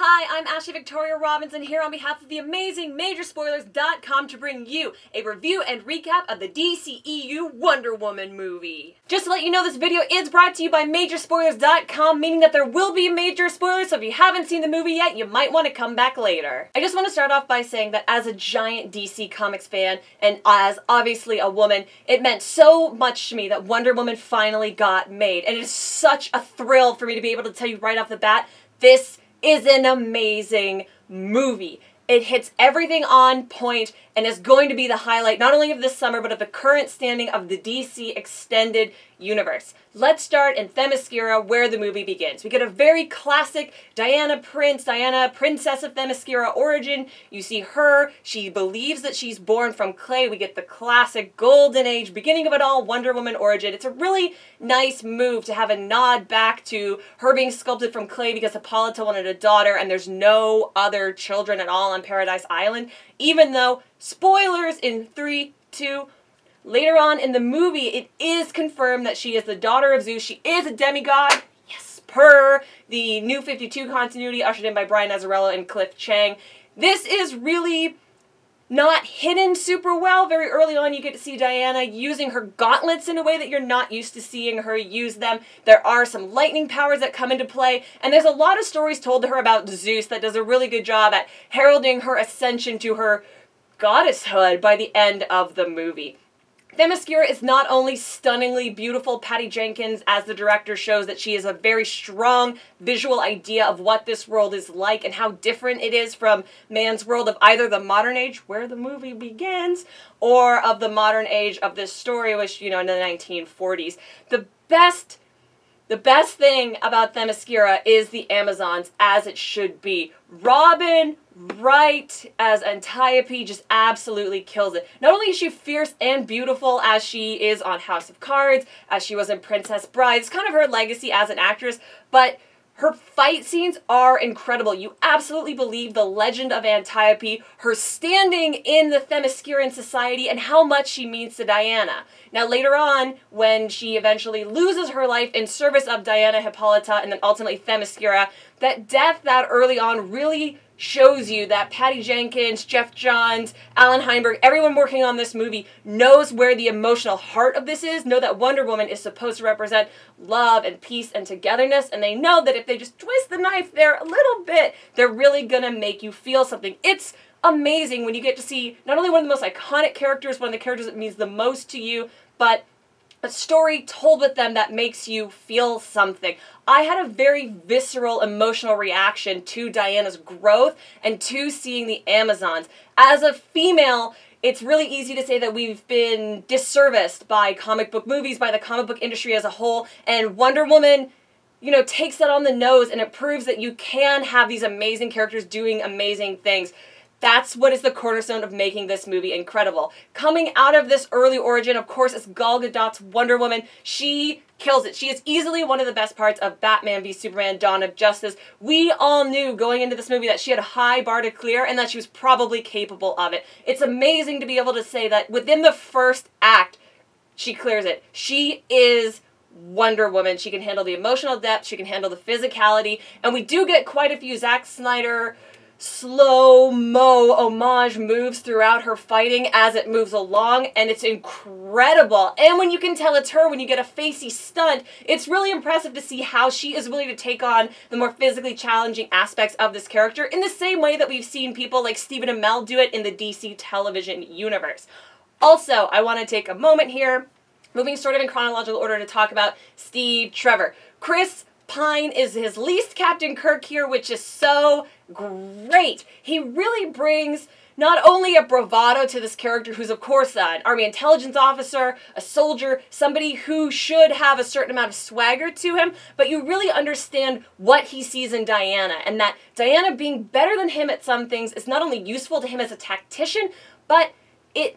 Hi, I'm Ashely Victoria Robinson here on behalf of the amazing MajorSpoilers.com to bring you a review and recap of the DCEU Wonder Woman movie. Just to let you know, this video is brought to you by MajorSpoilers.com, meaning that there will be major spoilers, so if you haven't seen the movie yet, you might want to come back later. I just want to start off by saying that as a giant DC Comics fan, and as obviously a woman, it meant so much to me that Wonder Woman finally got made, and it is such a thrill for me to be able to tell you right off the bat, this is an amazing movie. It hits everything on point and is going to be the highlight not only of this summer but of the current standing of the DC extended universe. Let's start in Themyscira, where the movie begins. We get a very classic Diana, Princess of Themyscira origin. You see her, she believes that she's born from clay. We get the classic golden age, beginning of it all, Wonder Woman origin. It's a really nice move to have a nod back to her being sculpted from clay because Hippolyta wanted a daughter and there's no other children at all on Paradise Island, even though, spoilers in 3, 2, later on in the movie, it is confirmed that she is the daughter of Zeus. She is a demigod, yes, per the New 52 continuity ushered in by Brian Azzarello and Cliff Chang. This is really not hidden super well. Very early on, you get to see Diana using her gauntlets in a way that you're not used to seeing her use them. There are some lightning powers that come into play, and there's a lot of stories told to her about Zeus that does a really good job at heralding her ascension to her goddesshood by the end of the movie. Themyscira is not only stunningly beautiful, Patty Jenkins, as the director, shows that she has a very strong visual idea of what this world is like and how different it is from man's world of either the modern age, where the movie begins, or of the modern age of this story, which, in the 1940s. The best thing about Themyscira is the Amazons, as it should be. Robin Wright as Antiope just absolutely kills it. Not only is she fierce and beautiful as she is on House of Cards, as she was in Princess Bride, it's kind of her legacy as an actress, but her fight scenes are incredible. You absolutely believe the legend of Antiope, her standing in the Themysciran society, and how much she means to Diana. Now later on, when she eventually loses her life in service of Diana, Hippolyta, and then ultimately Themyscira, that death that early on really shows you that Patty Jenkins, Jeff Johns, Alan Heinberg, everyone working on this movie knows where the emotional heart of this is, know that Wonder Woman is supposed to represent love and peace and togetherness, and they know that if they just twist the knife there a little bit, they're really gonna make you feel something. It's amazing when you get to see not only one of the most iconic characters, one of the characters that means the most to you, but a story told with them that makes you feel something. I had a very visceral, emotional reaction to Diana's growth and to seeing the Amazons. As a female, it's really easy to say that we've been disserviced by comic book movies, by the comic book industry as a whole, and Wonder Woman, takes that on the nose, and it proves that you can have these amazing characters doing amazing things. That's what is the cornerstone of making this movie incredible. Coming out of this early origin, of course, is Gal Gadot's Wonder Woman. She kills it. She is easily one of the best parts of Batman v Superman: Dawn of Justice. We all knew going into this movie that she had a high bar to clear and that she was probably capable of it. It's amazing to be able to say that within the first act, she clears it. She is Wonder Woman. She can handle the emotional depth, she can handle the physicality, and we do get quite a few Zack Snyder slow-mo homage moves throughout her fighting as it moves along, and it's incredible. And when you can tell it's her, when you get a facey stunt, it's really impressive to see how she is willing to take on the more physically challenging aspects of this character in the same way that we've seen people like Stephen Amell do it in the DC television universe. Also, I want to take a moment here, moving sort of in chronological order, to talk about Steve Trevor. Chris Pine is his least Captain Kirk here, which is so great. He really brings not only a bravado to this character, who's of course an Army intelligence officer, a soldier, somebody who should have a certain amount of swagger to him, but you really understand what he sees in Diana, and that Diana being better than him at some things is not only useful to him as a tactician, but it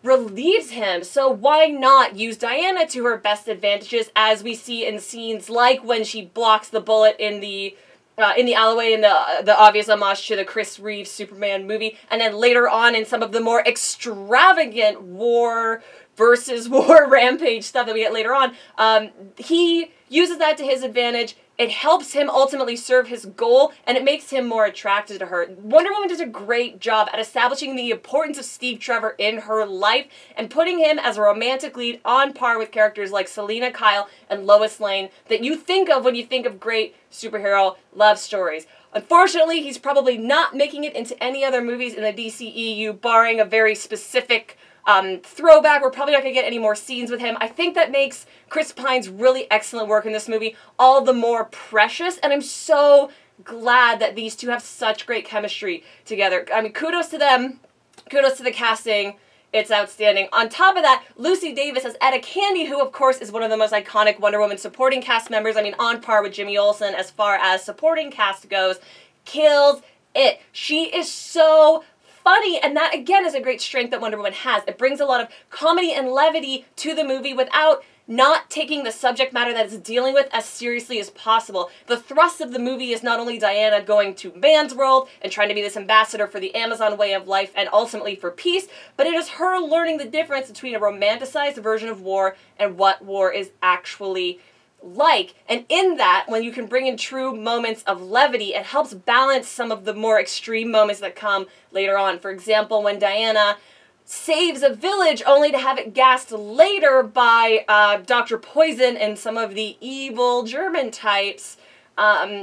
relieves him. So why not use Diana to her best advantages, as we see in scenes like when she blocks the bullet in the alleyway, in the obvious homage to the Chris Reeves Superman movie, and then later on in some of the more extravagant war versus war rampage stuff that we get later on. He uses that to his advantage, it helps him ultimately serve his goal, and it makes him more attracted to her. Wonder Woman does a great job at establishing the importance of Steve Trevor in her life and putting him as a romantic lead on par with characters like Selina Kyle and Lois Lane that you think of when you think of great superhero love stories. Unfortunately, he's probably not making it into any other movies in the DCEU, barring a very specific throwback. We're probably not going to get any more scenes with him. I think that makes Chris Pine's really excellent work in this movie all the more precious, and I'm so glad that these two have such great chemistry together. I mean, kudos to them. Kudos to the casting. It's outstanding. On top of that, Lucy Davis as Etta Candy, who of course is one of the most iconic Wonder Woman supporting cast members. I mean, on par with Jimmy Olsen as far as supporting cast goes. Kills it. She is so funny, and that again is a great strength that Wonder Woman has. It brings a lot of comedy and levity to the movie without not taking the subject matter that it's dealing with as seriously as possible. The thrust of the movie is not only Diana going to man's world and trying to be this ambassador for the Amazon way of life and ultimately for peace, but it is her learning the difference between a romanticized version of war and what war is actually like. And in that, when you can bring in true moments of levity, it helps balance some of the more extreme moments that come later on. For example, when Diana saves a village only to have it gassed later by Dr. Poison and some of the evil German types,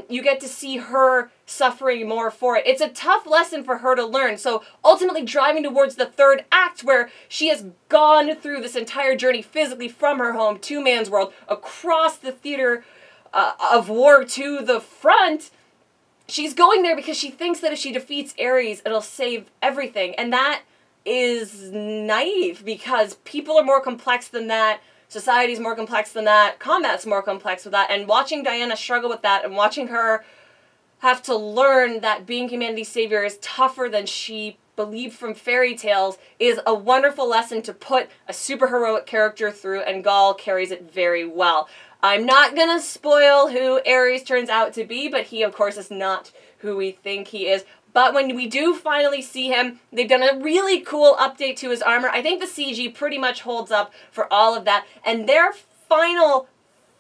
you get to see her suffering more for it. It's a tough lesson for her to learn. So ultimately driving towards the third act where she has gone through this entire journey physically from her home to man's world, across the theater of war to the front, she's going there because she thinks that if she defeats Ares, it'll save everything. And that is naive because people are more complex than that. Society's more complex than that. Combat's more complex with that. And watching Diana struggle with that and watching her have to learn that being humanity's savior is tougher than she believed from fairy tales is a wonderful lesson to put a superheroic character through, and Gall carries it very well. I'm not gonna spoil who Ares turns out to be, but he, of course, is not who we think he is. But when we do finally see him, they've done a really cool update to his armor. I think the CG pretty much holds up for all of that. And their final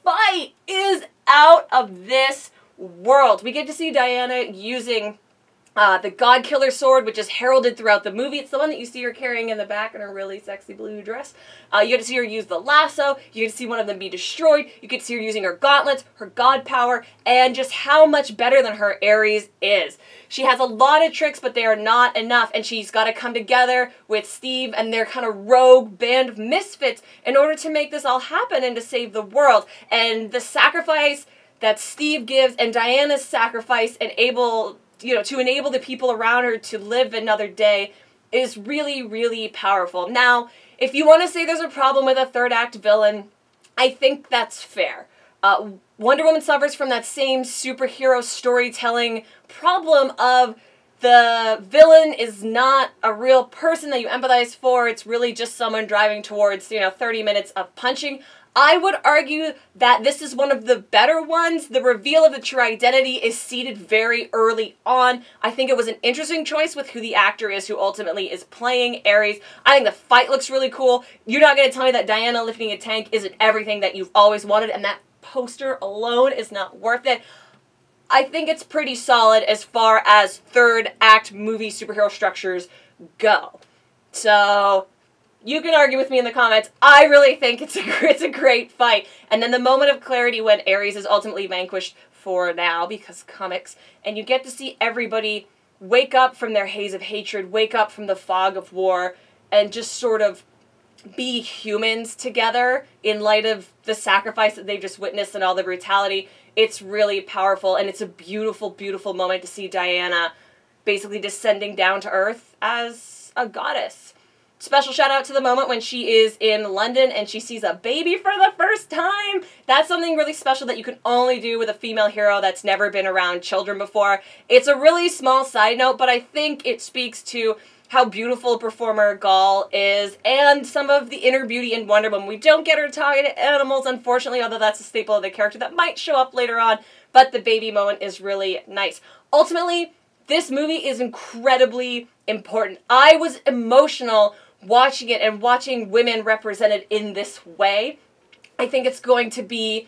fight is out of this world. We get to see Diana using the God Killer sword, which is heralded throughout the movie. It's the one that you see her carrying in the back in her really sexy blue dress. You get to see her use the lasso. You get to see one of them be destroyed. You get to see her using her gauntlets, her god power, and just how much better than her Ares is. She has a lot of tricks, but they are not enough, and she's got to come together with Steve and their kind of rogue band of misfits in order to make this all happen and to save the world. And the sacrifice that Steve gives and Diana's sacrifice and to enable the people around her to live another day is really, really powerful. Now, if you want to say there's a problem with a third act villain, I think that's fair. Wonder Woman suffers from that same superhero storytelling problem of the villain is not a real person that you empathize for. It's really just someone driving towards, 30 minutes of punching. I would argue that this is one of the better ones. The reveal of the true identity is seated very early on. I think it was an interesting choice with who the actor is who ultimately is playing Ares. I think the fight looks really cool. You're not going to tell me that Diana lifting a tank isn't everything that you've always wanted, and that poster alone is not worth it. I think it's pretty solid as far as third act movie superhero structures go. So you can argue with me in the comments. I really think it's a great fight. And then the moment of clarity when Ares is ultimately vanquished for now, because comics, and you get to see everybody wake up from their haze of hatred, wake up from the fog of war, and just sort of be humans together in light of the sacrifice that they've just witnessed and all the brutality. It's really powerful, and it's a beautiful, beautiful moment to see Diana basically descending down to earth as a goddess. Special shout out to the moment when she is in London and she sees a baby for the first time. That's something really special that you can only do with a female hero that's never been around children before. It's a really small side note, but I think it speaks to how beautiful a performer Gall is and some of the inner beauty in Wonder Woman. We don't get her talking to animals, unfortunately, although that's a staple of the character that might show up later on, but the baby moment is really nice. Ultimately, this movie is incredibly important. I was emotional watching it and watching women represented in this way. I think it's going to be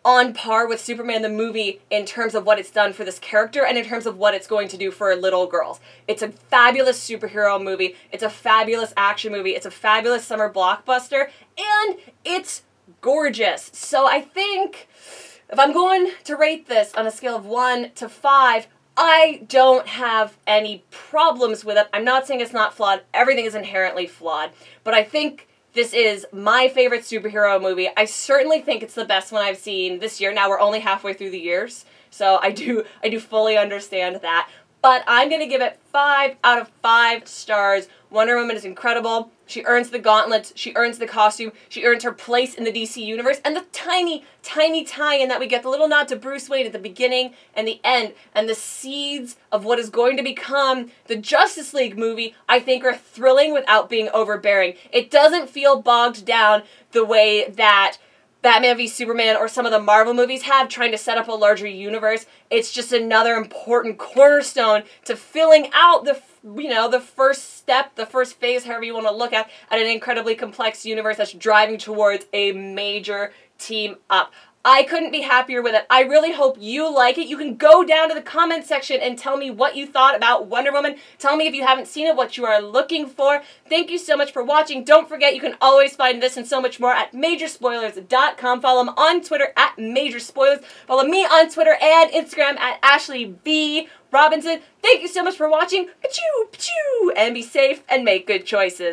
on par with Superman the movie in terms of what it's done for this character and in terms of what it's going to do for little girls. It's a fabulous superhero movie, it's a fabulous action movie, it's a fabulous summer blockbuster, and it's gorgeous. So I think if I'm going to rate this on a scale of 1 to 5, I don't have any problems with it. I'm not saying it's not flawed. Everything is inherently flawed. But I think this is my favorite superhero movie. I certainly think it's the best one I've seen this year. Now we're only halfway through the years, so I do fully understand that. But I'm going to give it 5 out of 5 stars. Wonder Woman is incredible. She earns the gauntlets, she earns the costume, she earns her place in the DC universe, and the tiny, tiny tie-in that we get, the little nod to Bruce Wayne at the beginning and the end, and the seeds of what is going to become the Justice League movie, I think are thrilling without being overbearing. It doesn't feel bogged down the way that Batman v Superman or some of the Marvel movies have, trying to set up a larger universe. It's just another important cornerstone to filling out the first step, the first phase, however you want to look at an incredibly complex universe that's driving towards a major team up. I couldn't be happier with it. I really hope you like it. You can go down to the comment section and tell me what you thought about Wonder Woman. Tell me if you haven't seen it, what you are looking for. Thank you so much for watching. Don't forget, you can always find this and so much more at majorspoilers.com. Follow them on Twitter at majorspoilers. Follow me on Twitter and Instagram at Ashely V. Robinson. Thank you so much for watching. Pachoo, pachoo, and be safe and make good choices.